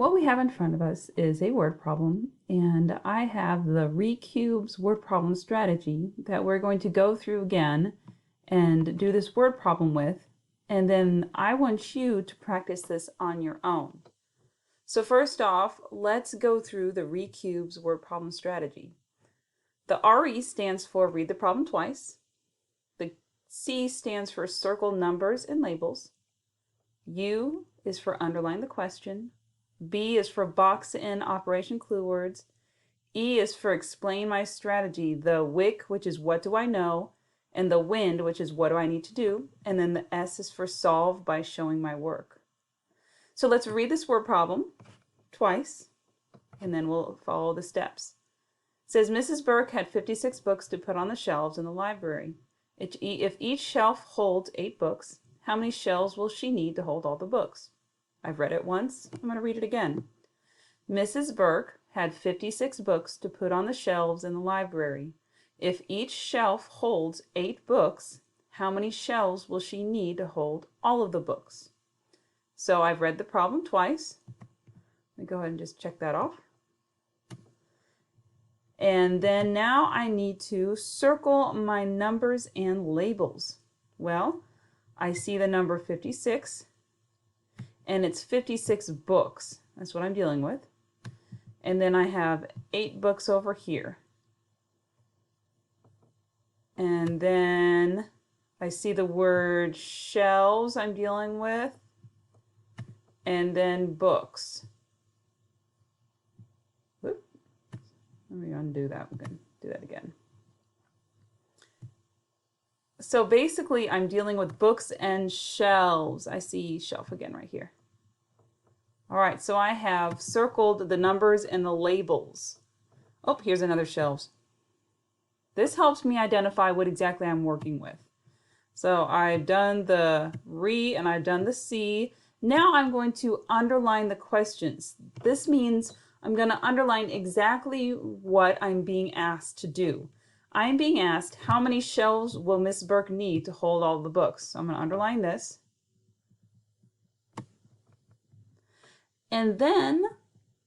What we have in front of us is a word problem, and I have the ReCubes word problem strategy that we're going to go through again and do this word problem with, and then I want you to practice this on your own. So first off, let's go through the ReCubes word problem strategy. The RE stands for read the problem twice. The C stands for circle numbers and labels. U is for underline the question. B is for box in operation clue words. E is for explain my strategy. The WIC, which is what do I know, and the WIND, which is what do I need to do, and then the S is for solve by showing my work. So let's read this word problem twice, and then we'll follow the steps. It says Mrs. Burke had 56 books to put on the shelves in the library. If each shelf holds 8 books, how many shelves will she need to hold all the books? I've read it once. I'm going to read it again. Mrs. Burke had 56 books to put on the shelves in the library. If each shelf holds 8 books, how many shelves will she need to hold all of the books? So I've read the problem twice. Let me go ahead and just check that off. And then now I need to circle my numbers and labels. Well, I see the number 56. And it's 56 books. That's what I'm dealing with. And then I have 8 books over here. And then I see the word shelves I'm dealing with. And then books. Whoop. Let me undo that. We're going to do that again. So basically I'm dealing with books and shelves. I see shelf again right here. All right, so I have circled the numbers and the labels. Oh, here's another shelves. This helps me identify what exactly I'm working with. So I've done the RE and I've done the C. Now I'm going to underline the questions. This means I'm going to underline exactly what I'm being asked to do. I'm being asked how many shelves will Miss Burke need to hold all the books. So I'm going to underline this. And then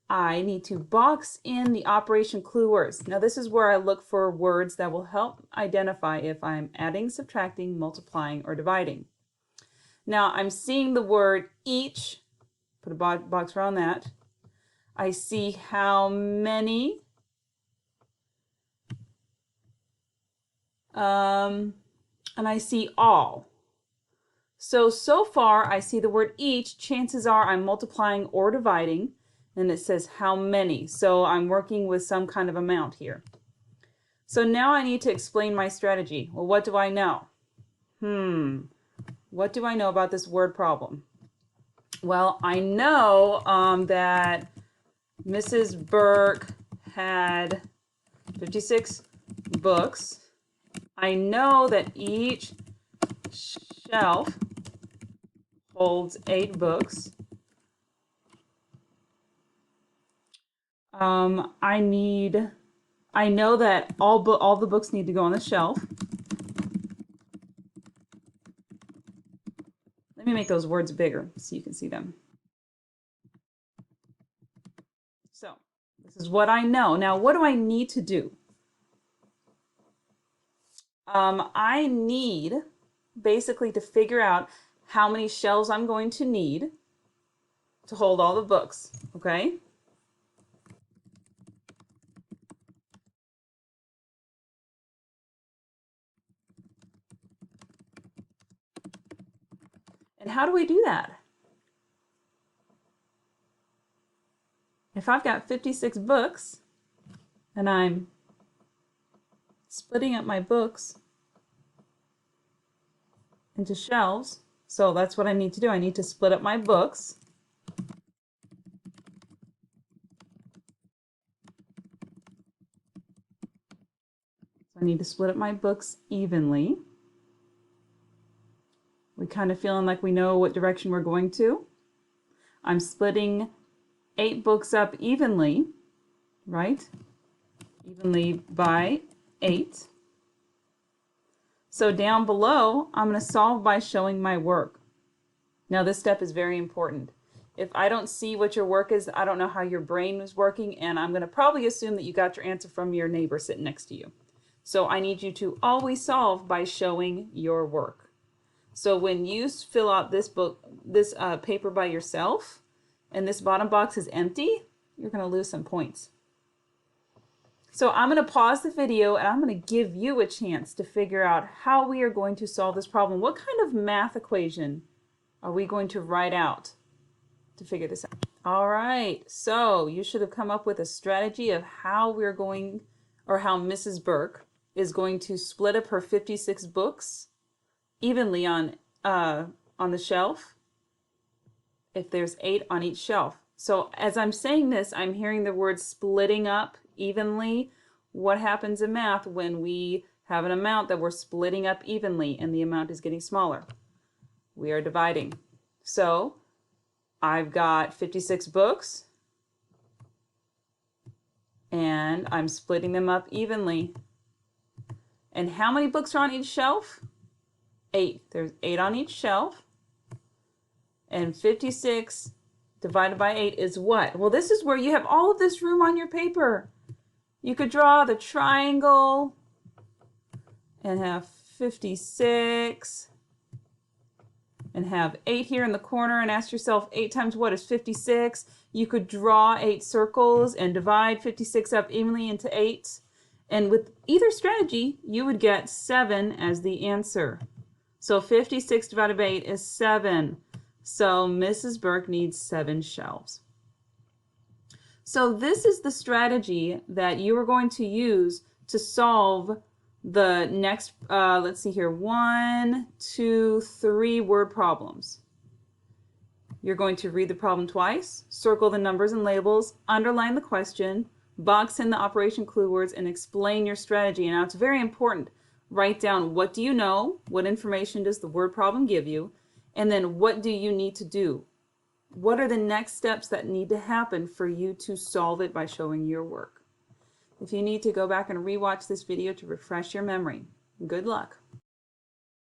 I need to box in the operation clue words. Now this is where I look for words that will help identify if I'm adding, subtracting, multiplying, or dividing. Now I'm seeing the word each, put a box around that. I see how many, and I see all. So far I see the word each. Chances are I'm multiplying or dividing, and it says how many. So I'm working with some kind of amount here. So now I need to explain my strategy. Well, what do I know? What do I know about this word problem? Well, I know that Mrs. Burke had 56 books. I know that each shelf holds 8 books. I know that all the books need to go on the shelf. Let me make those words bigger so you can see them. So this is what I know. Now, what do I need to do? I need basically to figure out how many shelves I'm going to need to hold all the books, okay? And how do we do that? If I've got 56 books and I'm splitting up my books into shelves, so that's what I need to do. I need to split up my books. So I need to split up my books evenly. We kind of feeling like we know what direction we're going to. I'm splitting 8 books up evenly, right? Evenly by 8. So down below, I'm going to solve by showing my work. Now this step is very important. If I don't see what your work is, I don't know how your brain is working, and I'm going to probably assume that you got your answer from your neighbor sitting next to you. So I need you to always solve by showing your work. So when you fill out this paper by yourself, and this bottom box is empty, you're going to lose some points. So I'm going to pause the video and I'm going to give you a chance to figure out how we are going to solve this problem. What kind of math equation are we going to write out to figure this out? All right, so you should have come up with a strategy of how we're going, or how Mrs. Burke is going to split up her 56 books evenly on the shelf, if there's 8 on each shelf. So as I'm saying this, I'm hearing the word splitting up evenly. What happens in math when we have an amount that we're splitting up evenly and the amount is getting smaller? We are dividing. So I've got 56 books and I'm splitting them up evenly. And how many books are on each shelf? 8. There's 8 on each shelf. And 56 divided by 8 is what? Well, this is where you have all of this room on your paper. You could draw the triangle and have 56 and have 8 here in the corner and ask yourself 8 times what is 56? You could draw 8 circles and divide 56 up evenly into 8. And with either strategy, you would get 7 as the answer. So 56 divided by 8 is 7. So Mrs. Burke needs 7 shelves. So this is the strategy that you are going to use to solve the next, let's see here, 1, 2, 3 word problems. You're going to read the problem twice, circle the numbers and labels, underline the question, box in the operation clue words, and explain your strategy. And now it's very important. Write down, what do you know? What information does the word problem give you? And then what do you need to do? What are the next steps that need to happen for you to solve it by showing your work? If you need to go back and rewatch this video to refresh your memory, good luck.